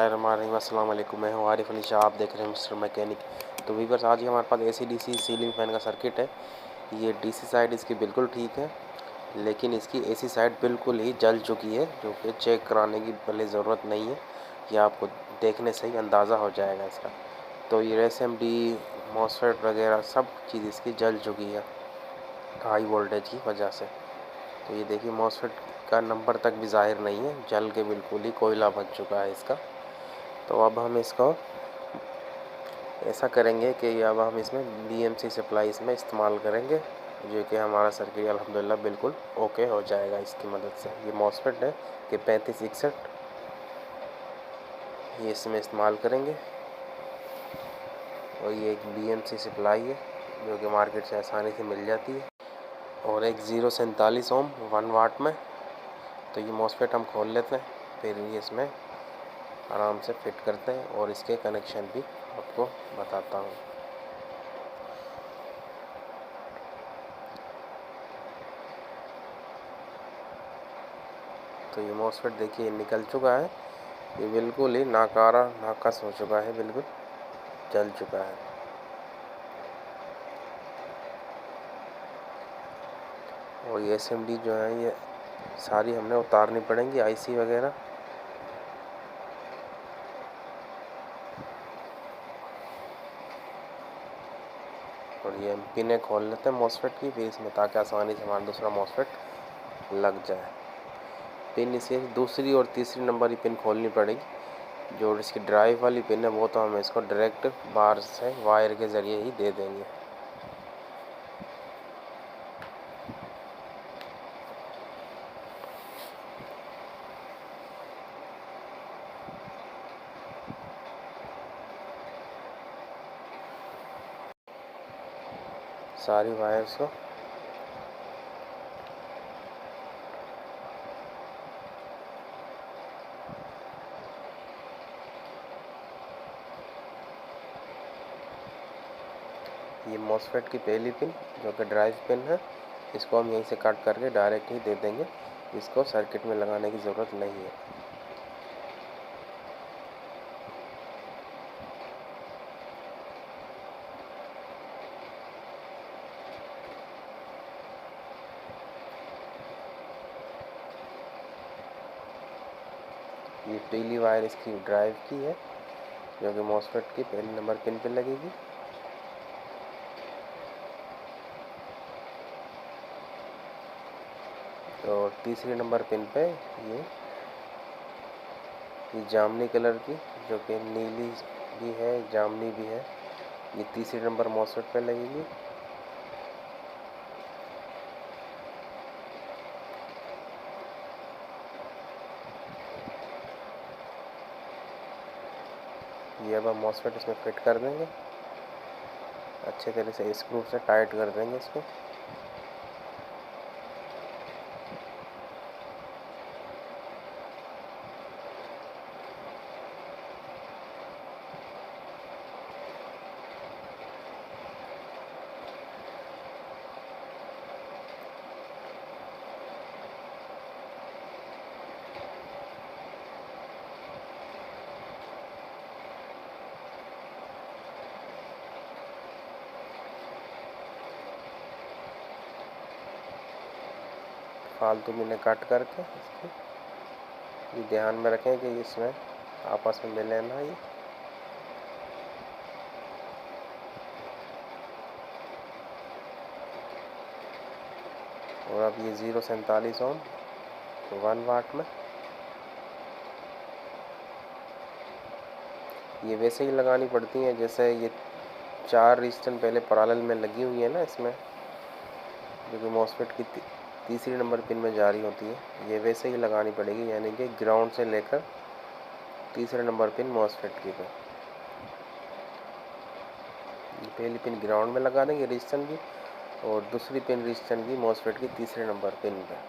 बिस्मिल्लाहिर्रहमानिर्रहीम। अस्सलाम वालेकुम। मैं हूँ आरिफ अली शाह, आप देख रहे हैं मिस्टर मैकेनिक। तो वीवर्स, आज ही हमारे पास AC DC सीलिंग फ़ैन का सर्किट है। ये DC साइड इसकी बिल्कुल ठीक है, लेकिन इसकी AC साइड बिल्कुल ही जल चुकी है, जो कि चेक कराने की भले ज़रूरत नहीं है, ये आपको देखने से ही अंदाज़ा हो जाएगा इसका। तो ये SMD मॉसफेट वगैरह सब चीज़ इसकी जल चुकी है हाई वोल्टेज की वजह से। तो ये देखिए, मॉसफेट का नंबर तक भी ज़ाहिर नहीं है, जल के बिल्कुल ही कोयला बन चुका है इसका। तो अब हम इसको ऐसा करेंगे कि अब हम इसमें BMC सप्लाई इसमें इस्तेमाल करेंगे, जो कि हमारा सर्किट अल्हम्दुलिल्लाह बिल्कुल ओके हो जाएगा इसकी मदद से। ये मॉसफेट है कि 3561, ये इसमें इस्तेमाल करेंगे। और ये एक BMC सप्लाई है जो कि मार्केट से आसानी से मिल जाती है, और एक 047 ओम 1 वाट में। तो ये मॉसफेट हम खोल लेते हैं, फिर ये इसमें आराम से फिट करते हैं और इसके कनेक्शन भी आपको बताता हूँ। तो ये मॉसफेट देखिए निकल चुका है, ये बिल्कुल ही नाकारा नाकस हो चुका है, बिल्कुल जल चुका है। और ये SMD जो है ये सारी हमने उतारनी पड़ेंगी, IC वगैरह। और ये हम पिनें खोल लेते हैं मॉसफेट की फिर इसमें, ताकि आसानी से हमारा दूसरा मॉसफेट लग जाए। पिन इसे दूसरी और तीसरी नंबर की पिन खोलनी पड़ेगी। जो इसकी ड्राइव वाली पिन है वो तो हम इसको डायरेक्ट बाहर से वायर के ज़रिए ही दे देंगे। सारी वायर्स को ये मॉसफेट की पहली पिन जो कि ड्राइव पिन है, इसको हम यहीं से कट करके डायरेक्ट ही दे देंगे, इसको सर्किट में लगाने की ज़रूरत नहीं है। ये पीली वायर इसकी ड्राइव की है, जो कि मॉसफेट की पहली नंबर पिन पे लगेगी। और तीसरी नंबर पिन पे ये जामनी कलर की, जो कि नीली भी है जामनी भी है, ये तीसरी नंबर मॉसफेट पे लगेगी। ये अब हम मॉसफेट इसमें फिट कर देंगे, अच्छे तरह से स्क्रू से टाइट कर देंगे इसको। फालतू में कट करके इसके ये ध्यान में रखें कि इसमें आपस में मिले ना ये। और अब ये 047 ओम 1 वाट में, ये वैसे ही लगानी पड़ती हैं जैसे ये 4 रेजिस्टेंस पहले पैरेलल में लगी हुई है ना इसमें, जो कि मॉसफेट की तीसरी नंबर पिन में जारी होती है, ये वैसे ही लगानी पड़ेगी, यानी कि ग्राउंड से लेकर तीसरे नंबर पिन मॉसफेट की पे। पहली पिन ग्राउंड में लगा देंगे रेजिस्टेंस की, और दूसरी पिन रेजिस्टेंस की मॉसफेट की तीसरे नंबर पिन पे।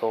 100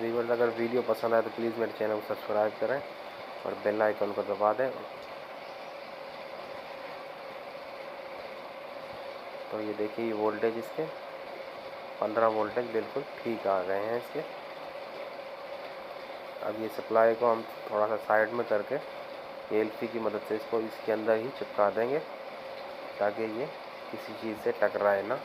व्यूअर्स अगर वीडियो पसंद आए तो प्लीज़ मेरे चैनल को सब्सक्राइब करें और बेल आइकन को दबा दें। तो ये देखिए ये वोल्टेज इसके 15 वोल्टेज बिल्कुल ठीक आ गए हैं इसके। अब ये सप्लाई को हम थोड़ा सा साइड में करके एलसी की मदद से इसको इसके अंदर ही चिपका देंगे ताकि ये किसी चीज़ से टकराए ना।